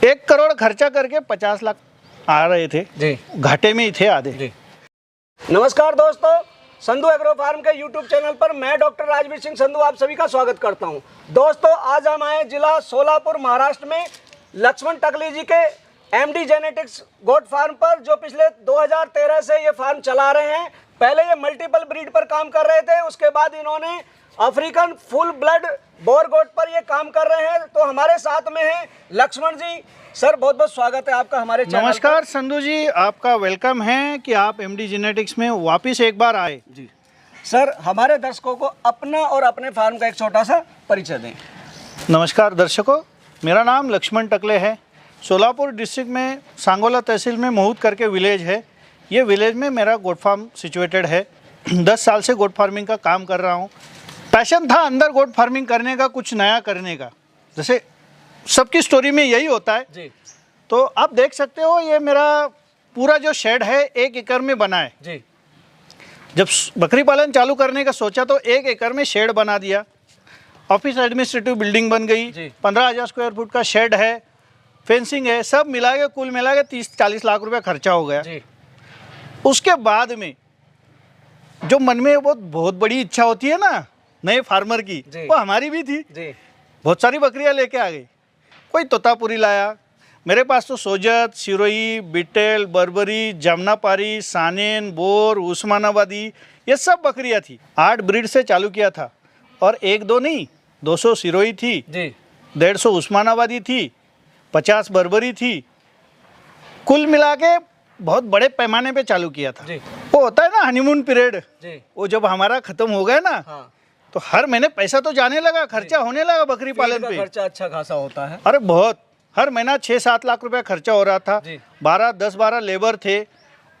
1 करोड़ खर्चा करके 50 लाख आ रहे थे जी, घाटे में ही थे आधे जी। नमस्कार दोस्तों, संधू एग्रो फार्म के यूट्यूब चैनल पर मैं डॉक्टर राजवीर सिंह संधू आप सभी का स्वागत करता हूं। दोस्तों, आज हम आए जिला सोलापुर महाराष्ट्र में लक्ष्मण टकली जी के एमडी जेनेटिक्स गोट फार्म पर, जो पिछले 2013 से ये फार्म चला रहे हैं। पहले ये मल्टीपल ब्रीड पर काम कर रहे थे, उसके बाद इन्होंने अफ्रीकन फुल ब्लड बोर गोट पर ये काम कर रहे हैं। तो हमारे साथ में है लक्ष्मण जी। सर, बहुत बहुत स्वागत है आपका हमारे चैनल। नमस्कार संधू जी, आपका वेलकम है कि आप एमडी जेनेटिक्स में वापस एक बार आए। जी सर, हमारे दर्शकों को अपना और अपने फार्म का एक छोटा सा परिचय दें। नमस्कार दर्शकों, मेरा नाम लक्ष्मण टकले है। सोलापुर डिस्ट्रिक्ट में सांगोला तहसील में महूद करके विलेज है। ये विलेज में मेरा गोट फार्म सिचुएटेड है। 10 साल से गोट फार्मिंग का काम कर रहा हूँ। पैशन था अंदर गोट फार्मिंग करने का, कुछ नया करने का, जैसे सबकी स्टोरी में यही होता है जी। तो आप देख सकते हो ये मेरा पूरा जो शेड है 1 एकड़ में बना है जी। जब बकरी पालन चालू करने का सोचा तो 1 एकड़ में शेड बना दिया। ऑफिस एडमिनिस्ट्रेटिव बिल्डिंग बन गई। 15,000 स्क्वायर फुट का शेड है, फेंसिंग है, सब मिला के कुल मिला के 30-40 लाख रुपए खर्चा हो गया जी। उसके बाद में जो मन में बहुत बड़ी इच्छा होती है ना नए फार्मर की, वो हमारी भी थी जी। बहुत सारी बकरियां लेके आ गई। कोई तोतापुरी लाया, मेरे पास तो सोजत, सिरोही, बिटेल, बर्बरी, जमनापारी, सानेन, बोर, उस्मानाबादी, ये सब बकरियां थी। 8 ब्रीड से चालू किया था और 1-2 नहीं, 200 सिरोही थी जी, 150 उस्मानाबादी थी, 50 बर्बरी थी। कुल मिला के बहुत बड़े पैमाने पे चालू किया था जी। वो होता है ना हनीमून पीरियड जी, वो जब हमारा खत्म हो गया ना, हाँ, तो हर महीने पैसा तो जाने लगा, खर्चा होने लगा बकरी पालन पे। खर्चा अच्छा खासा होता है। अरे बहुत, हर महीना 6-7 लाख रुपए खर्चा हो रहा था। 10-12 लेबर थे,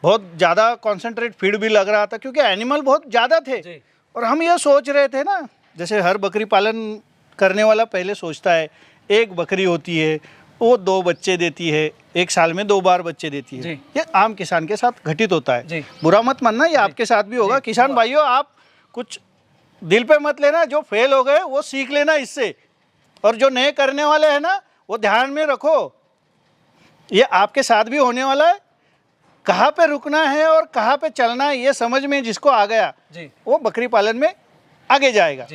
बहुत ज़्यादा कॉन्सेंट्रेट फीड भी लग रहा था क्योंकि एनिमल बहुत ज़्यादा थे। और हम ये सोच रहे थे ना, जैसे हर बकरी पालन करने वाला पहले सोचता है एक बकरी होती है वो 2 बच्चे देती है, 1 साल में 2 बार बच्चे देती है। ये आम किसान के साथ घटित होता है, बुरा मत मानना, ये आपके साथ भी होगा। किसान भाइयों, आप कुछ दिल पे मत लेना, जो फेल हो गए वो सीख लेना इससे, और जो नए करने वाले हैं ना वो ध्यान में रखो, ये आपके साथ भी होने वाला है। कहाँ पे रुकना है और कहाँ पे चलना है ये समझ में जिसको आ गया वो बकरी पालन में आगे जाएगा।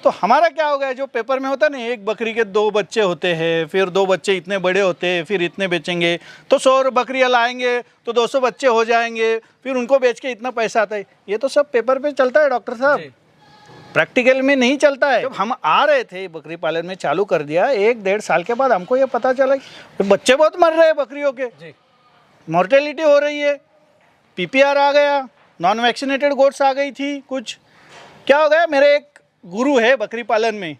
तो हमारा क्या हो गया, जो पेपर में होता है ना, एक बकरी के 2 बच्चे होते हैं, फिर 2 बच्चे इतने बड़े होते हैं, फिर इतने बेचेंगे तो 100 बकरियाँ लाएंगे तो 200 बच्चे हो जाएंगे, फिर उनको बेच के इतना पैसा आता है। ये तो सब पेपर पे चलता है डॉक्टर साहब, प्रैक्टिकल में नहीं चलता है। जब हम आ रहे थे बकरी पालन में चालू कर दिया, 1-1.5 साल के बाद हमको ये पता चला कि बच्चे बहुत मर रहे हैं बकरियों के, मॉर्टेलिटी हो रही है, पीपीआर आ गया, नॉन वैक्सीनेटेड गोट्स आ गई थी। कुछ क्या हो गया, मेरे एक गुरु है बकरी पालन में,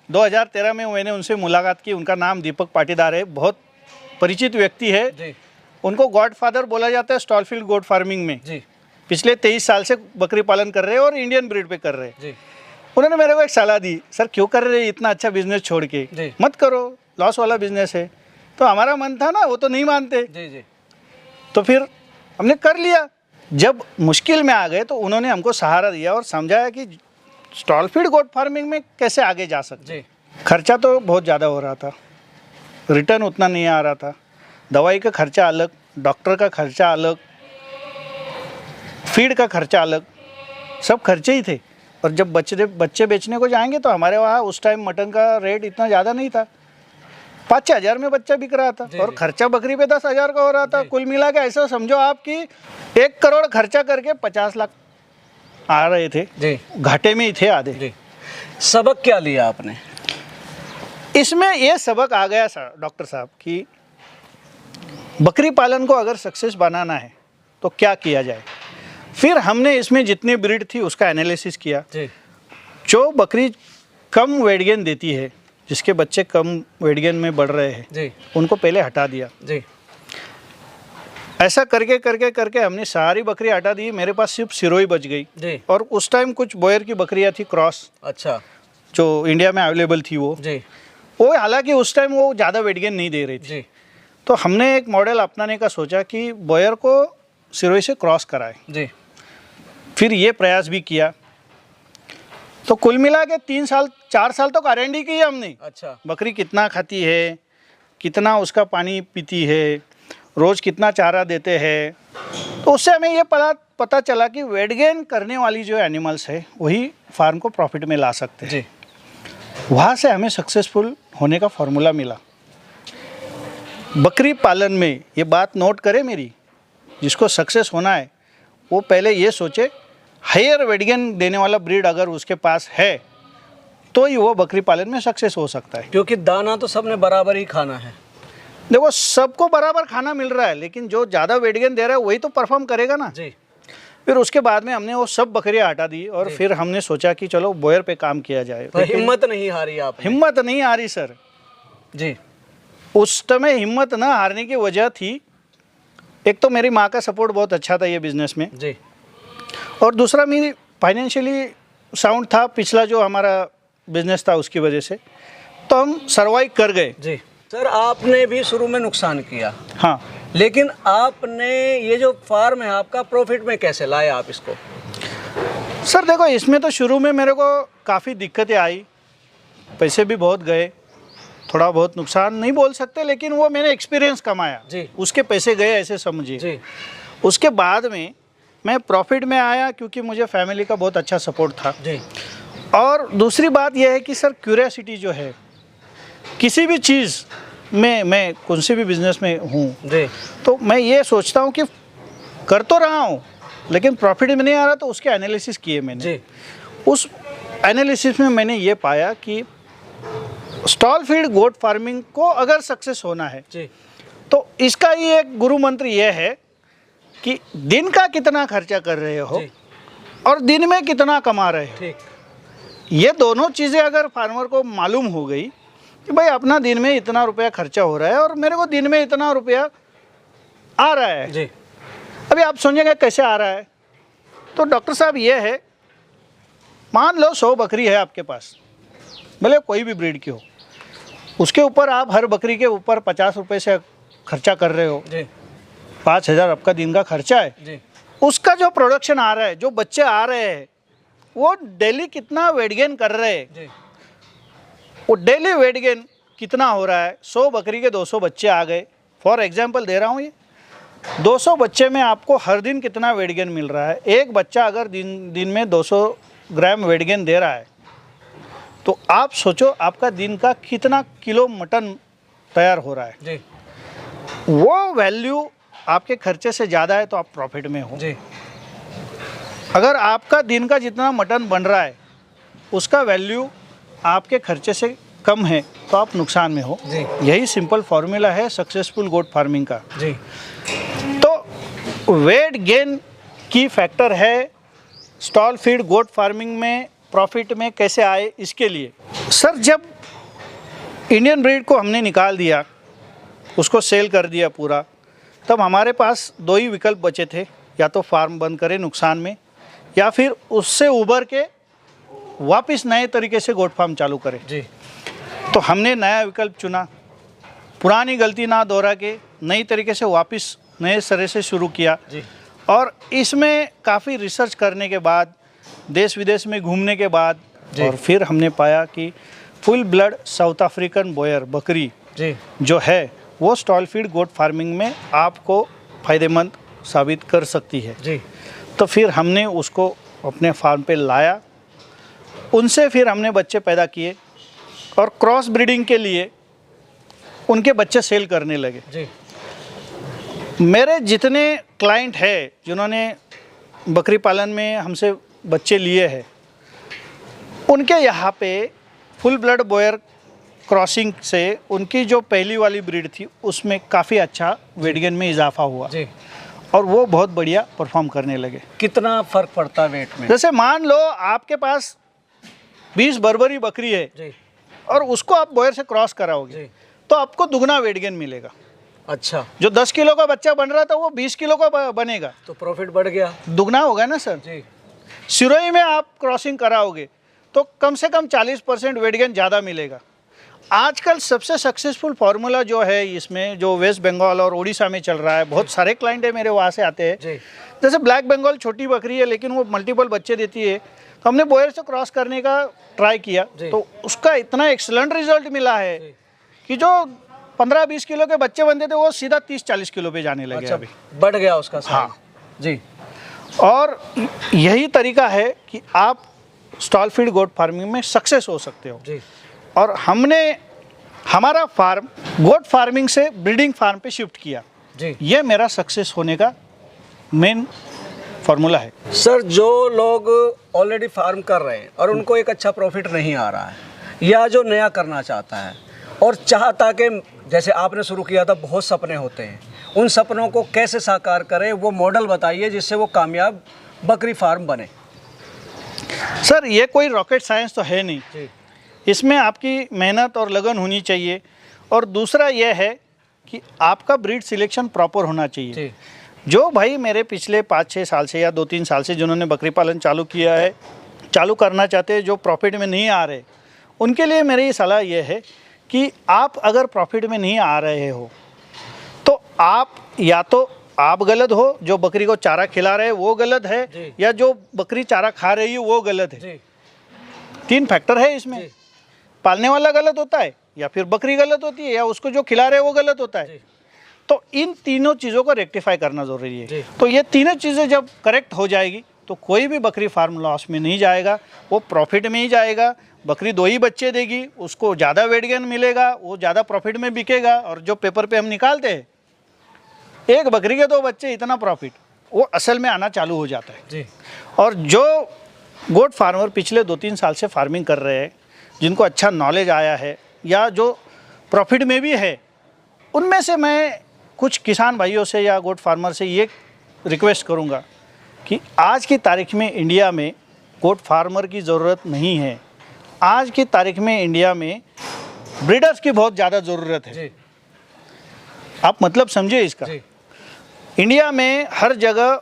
2013 में मैंने उनसे मुलाकात की। उनका नाम दीपक पाटीदार है, बहुत परिचित व्यक्ति है। उनको गॉड फादर बोला जाता है स्टॉलफील्ड गोट फार्मिंग में। पिछले 23 साल से बकरी पालन कर रहे हैं और इंडियन ब्रीड पे कर रहे हैं। उन्होंने मेरे को एक सलाह दी, सर क्यों कर रहे हैं इतना अच्छा बिजनेस छोड़ के, मत करो, लॉस वाला बिजनेस है। तो हमारा मन था ना, वो तो नहीं मानते तो फिर हमने कर लिया। जब मुश्किल में आ गए तो उन्होंने हमको सहारा दिया और समझाया कि स्टॉल फीड गोट फार्मिंग में कैसे आगे जा सकते। खर्चा तो बहुत ज़्यादा हो रहा था, रिटर्न उतना नहीं आ रहा था, दवाई का खर्चा अलग, डॉक्टर का खर्चा अलग, फीड का खर्चा अलग, सब खर्चे ही थे। और जब बच्चे बेचने को जाएंगे तो हमारे वहाँ उस टाइम मटन का रेट इतना ज़्यादा नहीं था, 5-6 हज़ार में बच्चा बिक रहा था और खर्चा बकरी पे 10,000 का हो रहा था। कुल मिला के ऐसा समझो आप कि 1 करोड़ खर्चा करके 50 लाख आ रहे थे, घाटे में ही थे आधे। सबक क्या लिया आपने इसमें? ये सबक आ गया डॉक्टर साहब कि बकरी पालन को अगर सक्सेस बनाना है तो क्या किया जाए। फिर हमने इसमें जितनी ब्रीड थी उसका एनालिसिस किया। जो बकरी कम वेट गेन देती है, जिसके बच्चे कम वेट गेन में बढ़ रहे हैं, उनको पहले हटा दिया। ऐसा करके करके करके हमने सारी बकरी हटा दी। मेरे पास सिर्फ सिरोही बच गई और उस टाइम कुछ बोयर की बकरियां थी क्रॉस, अच्छा, जो इंडिया में अवेलेबल थी वो हालांकि उस टाइम वो ज़्यादा वेट गेन नहीं दे रही थी। तो हमने एक मॉडल अपनाने का सोचा कि बोयर को सिरोही से क्रॉस कराए। फिर ये प्रयास भी किया तो कुल मिला के 3-4 साल तो R&D की हमने। अच्छा, बकरी कितना खाती है, कितना उसका पानी पीती है, रोज़ कितना चारा देते हैं, तो उससे हमें ये पता चला कि वेट गेन करने वाली जो एनिमल्स है वही फार्म को प्रॉफिट में ला सकते हैं जी। वहाँ से हमें सक्सेसफुल होने का फॉर्मूला मिला। बकरी पालन में ये बात नोट करें मेरी, जिसको सक्सेस होना है वो पहले ये सोचे हायर वेट गेन देने वाला ब्रीड अगर उसके पास है तो ही वो बकरी पालन में सक्सेस हो सकता है। क्योंकि दाना तो सबने बराबर ही खाना है। देखो सबको बराबर खाना मिल रहा है, लेकिन जो ज़्यादा वेट गेन दे रहा है वही तो परफॉर्म करेगा ना जी। फिर उसके बाद में हमने वो सब बकरियां हटा दी और फिर हमने सोचा कि चलो बॉयर पे काम किया जाए। तो हिम्मत नहीं हारी आप? हिम्मत नहीं हारी सर जी। उस समय हिम्मत ना हारने की वजह थी, एक तो मेरी माँ का सपोर्ट बहुत अच्छा था ये बिज़नेस में जी। और दूसरा मेरी फाइनेंशियली साउंड था, पिछला जो हमारा बिजनेस था उसकी वजह से, तो हम सर्वाइव कर गए। जी सर, आपने भी शुरू में नुकसान किया। हाँ, लेकिन आपने ये जो फार्म है आपका प्रॉफिट में कैसे लाए आप इसको? सर देखो इसमें तो शुरू में मेरे को काफ़ी दिक्कतें आई, पैसे भी बहुत गए, थोड़ा बहुत नुकसान नहीं बोल सकते, लेकिन वो मैंने एक्सपीरियंस कमाया जी। उसके पैसे गए ऐसे समझिए जी। उसके बाद में मैं प्रॉफिट में आया क्योंकि मुझे फैमिली का बहुत अच्छा सपोर्ट था जी। और दूसरी बात यह है कि सर क्यूरियोसिटी जो है किसी भी चीज़ में, मैं कौन से भी बिजनेस में हूँ जी। तो मैं ये सोचता हूँ कि कर तो रहा हूँ लेकिन प्रॉफिट में नहीं आ रहा, तो उसके एनालिसिस किए मैंने जी। उस एनालिसिस में मैंने ये पाया कि स्टॉल फीड गोट फार्मिंग को अगर सक्सेस होना है जी। तो इसका ही एक गुरु मंत्र ये है कि दिन का कितना खर्चा कर रहे हो जी। और दिन में कितना कमा रहे हो। ठीक। ये दोनों चीज़ें अगर फार्मर को मालूम हो गई कि भाई अपना दिन में इतना रुपया खर्चा हो रहा है और मेरे को दिन में इतना रुपया आ रहा है जी। अभी आप सोचेंगे कैसे आ रहा है, तो डॉक्टर साहब ये है, मान लो 100 बकरी है आपके पास, भले कोई भी ब्रीड की हो, उसके ऊपर आप हर बकरी के ऊपर 50 रुपये से खर्चा कर रहे हो जी। 5000 आपका दिन का खर्चा है। जी। उसका जो प्रोडक्शन आ रहा है, जो बच्चे आ रहे हैं, वो डेली कितना वेट गेन कर रहे हैं, जी। वो डेली वेट गेन कितना हो रहा है। 100 बकरी के 200 बच्चे आ गए, फॉर एग्जांपल दे रहा हूँ, ये 200 बच्चे में आपको हर दिन कितना वेट गेन मिल रहा है। एक बच्चा अगर दिन में 200 ग्राम वेट गेन दे रहा है तो आप सोचो आपका दिन का कितना किलो मटन तैयार हो रहा है। जी। वो वैल्यू आपके खर्चे से ज़्यादा है तो आप प्रॉफिट में हो। जी। अगर आपका दिन का जितना मटन बन रहा है उसका वैल्यू आपके खर्चे से कम है तो आप नुकसान में हो। जी। यही सिंपल फॉर्मूला है सक्सेसफुल गोट फार्मिंग का। जी। तो वेट गेन की फैक्टर है स्टॉल फीड गोट फार्मिंग में प्रॉफिट में कैसे आए इसके लिए। सर जब इंडियन ब्रीड को हमने निकाल दिया, उसको सेल कर दिया पूरा, तब हमारे पास 2 ही विकल्प बचे थे, या तो फार्म बंद करें नुकसान में या फिर उससे उबर के वापस नए तरीके से गोट फार्म चालू करें। जी। तो हमने नया विकल्प चुना, पुरानी गलती ना दोहरा के नई तरीके से वापस नए सिरे से शुरू किया। जी। और इसमें काफ़ी रिसर्च करने के बाद, देश विदेश में घूमने के बाद, और फिर हमने पाया कि full blood South African Boer बकरी जी। जो है वो स्टॉल फीड गोट फार्मिंग में आपको फ़ायदेमंद साबित कर सकती है। जी। तो फिर हमने उसको अपने फार्म पे लाया, उनसे फिर हमने बच्चे पैदा किए और क्रॉस ब्रीडिंग के लिए उनके बच्चे सेल करने लगे। जी। मेरे जितने क्लाइंट हैं जिन्होंने बकरी पालन में हमसे बच्चे लिए हैं, उनके यहाँ पे फुल ब्लड बॉयर क्रॉसिंग से उनकी जो पहली वाली ब्रीड थी उसमें काफ़ी अच्छा वेट गेन में इजाफा हुआ। जी। और वो बहुत बढ़िया परफॉर्म करने लगे। कितना फर्क पड़ता है वेट में? जैसे मान लो आपके पास 20 बर्बरी बकरी है जी। और उसको आप बॉयर से क्रॉस कराओगे जी। तो आपको दुगना वेट गेन मिलेगा। अच्छा। जो 10 किलो का बच्चा बन रहा था वो 20 किलो का बनेगा, तो प्रॉफिट बढ़ गया, दुगना होगा ना सर। जी। सिरोही में आप क्रॉसिंग कराओगे तो कम से कम 40% वेट गेन ज़्यादा मिलेगा। आजकल सबसे सक्सेसफुल फार्मूला जो है इसमें, जो वेस्ट बंगाल और उड़ीसा में चल रहा है, बहुत सारे क्लाइंट है मेरे वहाँ से आते हैं। जी। जैसे ब्लैक बंगाल छोटी बकरी है लेकिन वो मल्टीपल बच्चे देती है, तो हमने बॉयर से क्रॉस करने का ट्राई किया तो उसका इतना एक्सलेंट रिजल्ट मिला है कि जो 15-20 किलो के बच्चे बनते थे वो सीधा 30-40 किलो पे जाने लगे अभी। बढ़ गया उसका साइज। हाँ जी। और यही तरीका है कि आप स्टॉल फीड गोट फार्मिंग में सक्सेस हो सकते हो जी। और हमारा फार्म गोट फार्मिंग से ब्रीडिंग फार्म पे शिफ्ट किया जी। ये मेरा सक्सेस होने का मेन फार्मूला है। सर, जो लोग ऑलरेडी फार्म कर रहे हैं और उनको एक अच्छा प्रॉफिट नहीं आ रहा है, या जो नया करना चाहता है और चाहता कि जैसे आपने शुरू किया था, बहुत सपने होते हैं, उन सपनों को कैसे साकार करें, वो मॉडल बताइए जिससे वो कामयाब बकरी फार्म बने। सर ये कोई रॉकेट साइंस तो है नहीं जी। इसमें आपकी मेहनत और लगन होनी चाहिए और दूसरा यह है कि आपका ब्रीड सिलेक्शन प्रॉपर होना चाहिए। जी। जो भाई मेरे पिछले 5-6 साल से या 2-3 साल से जिन्होंने बकरी पालन चालू किया है, चालू करना चाहते हैं, जो प्रॉफिट में नहीं आ रहे, उनके लिए मेरी सलाह यह है कि आप अगर प्रॉफिट में नहीं आ रहे हो तो आप या तो आप गलत हो, जो बकरी को चारा खिला रहे हैं वो गलत है, या जो बकरी चारा खा रही है वो गलत है। जी। 3 फैक्टर है इसमें। पालने वाला गलत होता है, या फिर बकरी गलत होती है, या उसको जो खिला रहे हैं वो गलत होता है। तो इन तीनों चीज़ों को रेक्टिफाई करना ज़रूरी है। तो ये तीनों चीज़ें जब करेक्ट हो जाएगी तो कोई भी बकरी फार्म लॉस में नहीं जाएगा, वो प्रॉफिट में ही जाएगा। बकरी 2 ही बच्चे देगी, उसको ज़्यादा वेट गेन मिलेगा, वो ज़्यादा प्रॉफिट में बिकेगा। और जो पेपर पे हम निकालते हैं एक बकरी के 2 बच्चे इतना प्रॉफिट, वो असल में आना चालू हो जाता है। जी। और जो गोट फार्मर पिछले 2-3 साल से फार्मिंग कर रहे हैं, जिनको अच्छा नॉलेज आया है या जो प्रॉफिट में भी है, उनमें से मैं कुछ किसान भाइयों से या गोट फार्मर से ये रिक्वेस्ट करूंगा कि आज की तारीख में इंडिया में गोट फार्मर की ज़रूरत नहीं है। आज की तारीख में इंडिया में ब्रीडर्स की बहुत ज़्यादा ज़रूरत है। जी। आप मतलब समझिए इसका। जी। इंडिया में हर जगह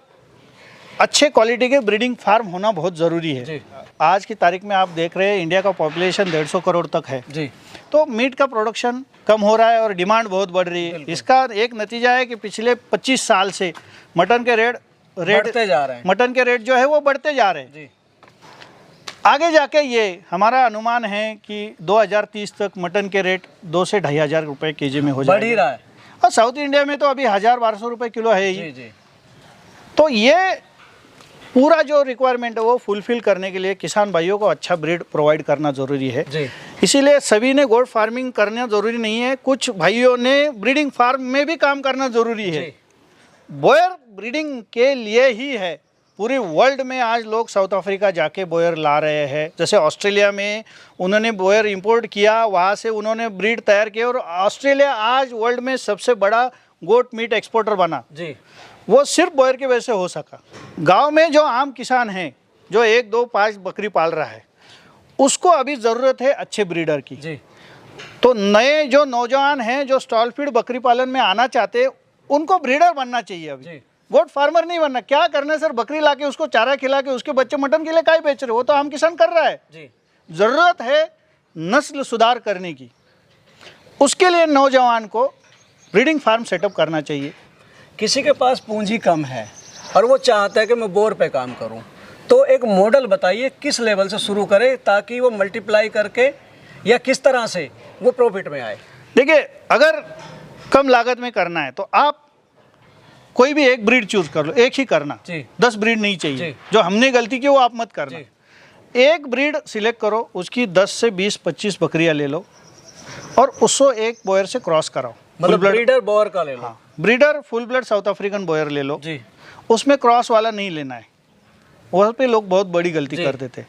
अच्छे क्वालिटी के ब्रीडिंग फार्म होना बहुत ज़रूरी है। जी। आज की तारीख में आप देख रहे हैं इंडिया का पॉपुलेशन 150 करोड़ तक है। जी। तो मीट का प्रोडक्शन कम हो रहा है और डिमांड बहुत बढ़ रही है। इसका एक नतीजा है कि पिछले 25 साल से मटन के रेट बढ़ते जा रहे हैं। मटन के रेट जो है वो बढ़ते जा रहे हैं। जी। आगे जाके ये हमारा अनुमान है कि 2030 तक मटन के रेट 2 से 2,500 रुपये केजी में हो जाएगा। बढ़ ही रहा है। और साउथ इंडिया में तो अभी 1,000-1,200 रुपये किलो है ही। जी। जी। तो ये पूरा जो रिक्वायरमेंट है वो फुलफिल करने के लिए किसान भाइयों को अच्छा ब्रीड प्रोवाइड करना ज़रूरी है। जी। इसीलिए सभी ने गोट फार्मिंग करना ज़रूरी नहीं है, कुछ भाइयों ने ब्रीडिंग फार्म में भी काम करना ज़रूरी है। बॉयर ब्रीडिंग के लिए ही है। पूरे वर्ल्ड में आज लोग साउथ अफ्रीका जाके बॉयर ला रहे हैं। जैसे ऑस्ट्रेलिया में उन्होंने बॉयर इंपोर्ट किया, वहाँ से उन्होंने ब्रीड तैयार किया और ऑस्ट्रेलिया आज वर्ल्ड में सबसे बड़ा गोट मीट एक्सपोर्टर बना। जी। वो सिर्फ बॉयर की वजह से हो सका। गांव में जो आम किसान हैं, जो 1, 2, 5 बकरी पाल रहा है, उसको अभी ज़रूरत है अच्छे ब्रीडर की। जी। तो नए जो नौजवान हैं जो स्टॉल फीड बकरी पालन में आना चाहते हैं, उनको ब्रीडर बनना चाहिए। अभी गोट फार्मर नहीं बनना। क्या करना है सर, बकरी लाके उसको चारा खिला के उसके बच्चे मटन के लिए काहे बेच रहे हो? वो तो आम किसान कर रहा है। जी। ज़रूरत है नस्ल सुधार करने की। उसके लिए नौजवान को ब्रीडिंग फार्म सेटअप करना चाहिए। किसी के पास पूंजी कम है और वो चाहता है कि मैं बोर पे काम करूं, तो एक मॉडल बताइए किस लेवल से शुरू करे ताकि वो मल्टीप्लाई करके या किस तरह से वो प्रॉफिट में आए। देखिए, अगर कम लागत में करना है तो आप कोई भी एक ब्रीड चूज कर लो, एक ही करना। जी। 10 ब्रीड नहीं चाहिए। जो हमने गलती की वो आप मत करना। एक ब्रीड सिलेक्ट करो, उसकी 10 से 20-25 बकरियां ले लो और उसको एक बॉयर से क्रॉस कराओ। मतलब ब्रीडर बॉयर का ले लो। हाँ, breeder full blood South African Boer ले लो। जी। उसमें क्रॉस वाला नहीं लेना है, वहाँ पे लोग बहुत बड़ी गलती कर देते हैं।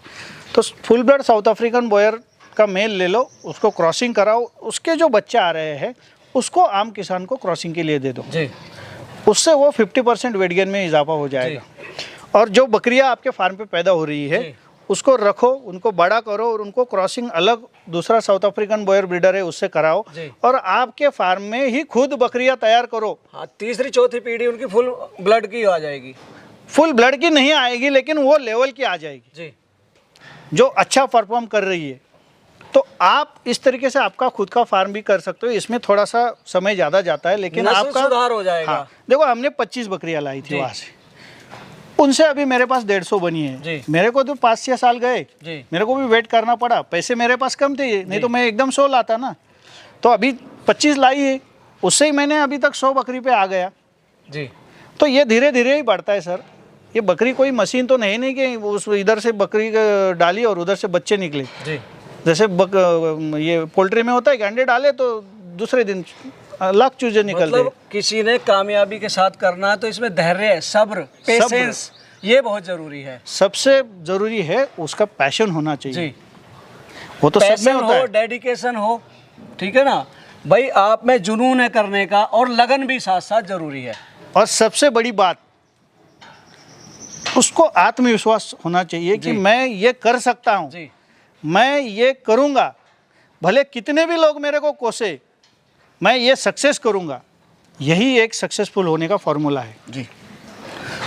तो full blood South African Boer का मेल ले लो, उसको क्रॉसिंग कराओ, उसके जो बच्चे आ रहे हैं उसको आम किसान को क्रॉसिंग के लिए दे दो। जी। उससे वो 50% वेट गेन में इजाफा हो जाएगा। और जो बकरियां आपके फार्म पे पैदा हो रही है उसको रखो, उनको बड़ा करो और उनको क्रॉसिंग अलग दूसरा साउथ अफ्रीकन बॉयर ब्रीडर है उससे कराओ और आपके फार्म में ही खुद बकरियां तैयार करो। हाँ, तीसरी चौथी पीढ़ी उनकी फुल ब्लड की आ जाएगी। फुल ब्लड की नहीं आएगी लेकिन वो लेवल की आ जाएगी जी, जो अच्छा परफॉर्म कर रही है। तो आप इस तरीके से आपका खुद का फार्म भी कर सकते हो। इसमें थोड़ा सा समय ज़्यादा जाता है लेकिन आपका सुधार हो जाएगा। हाँ, देखो हमने 25 बकरियां लाई थी वहाँ से, उनसे अभी मेरे पास 150 बनी है। मेरे को तो 5-6 साल गए, मेरे को भी वेट करना पड़ा, पैसे मेरे पास कम थे, नहीं तो मैं एकदम 100 लाता ना। तो अभी 25 लाई है, उससे ही मैंने अभी तक 100 बकरी पे आ गया जी। तो ये धीरे धीरे ही बढ़ता है सर। ये बकरी कोई मशीन तो नहीं कि उस इधर से बकरी डाली और उधर से बच्चे निकले जी। जैसे ये पोल्ट्री में होता है कि अंडे डाले तो दूसरे दिन लाख चूजे निकलते मतलब किसी ने कामयाबी के साथ करना है तो इसमें धैर्य, सब्र, पेशेंस ये बहुत जरूरी है। सबसे जरूरी है उसका पैशन होना चाहिए जी। वो तो सब में पैशन होता हो, है। डेडिकेशन हो, ठीक है ना भाई, आप में जुनून है करने का और लगन भी साथ साथ जरूरी है। और सबसे बड़ी बात उसको आत्मविश्वास होना चाहिए कि मैं ये कर सकता हूँ जी। मैं ये करूँगा, भले कितने भी लोग मेरे को कोसे मैं ये सक्सेस करूँगा। यही एक सक्सेसफुल होने का फॉर्मूला है जी।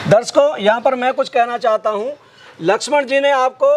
दर्शकों, यहाँ पर मैं कुछ कहना चाहता हूँ। लक्ष्मण जी ने आपको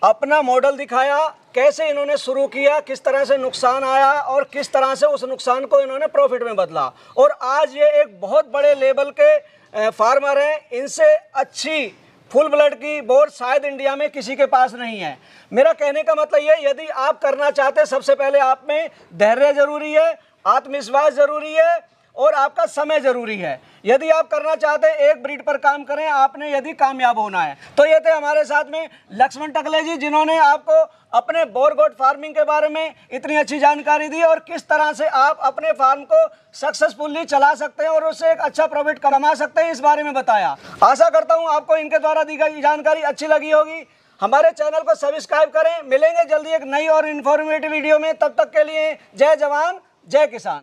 अपना मॉडल दिखाया, कैसे इन्होंने शुरू किया, किस तरह से नुकसान आया और किस तरह से उस नुकसान को इन्होंने प्रॉफिट में बदला, और आज ये एक बहुत बड़े लेवल के फार्मर हैं। इनसे अच्छी फुल ब्लड की बोर शायद इंडिया में किसी के पास नहीं है। मेरा कहने का मतलब ये, यदि आप करना चाहते हैं, सबसे पहले आप में धैर्य जरूरी है, आत्मविश्वास जरूरी है और आपका समय जरूरी है। यदि आप करना चाहते हैं एक ब्रीड पर काम करें, आपने यदि कामयाब होना है। तो ये थे हमारे साथ में लक्ष्मण टकले जी, जिन्होंने आपको अपने बोर गोट फार्मिंग के बारे में इतनी अच्छी जानकारी दी और किस तरह से आप अपने फार्म को सक्सेसफुली चला सकते हैं और उससे एक अच्छा प्रॉफिट कमा सकते हैं, इस बारे में बताया। आशा करता हूँ आपको इनके द्वारा दी गई जानकारी अच्छी लगी होगी। हमारे चैनल को सब्सक्राइब करें। मिलेंगे जल्दी एक नई और इन्फॉर्मेटिव वीडियो में, तब तक के लिए जय जवान जय किसान।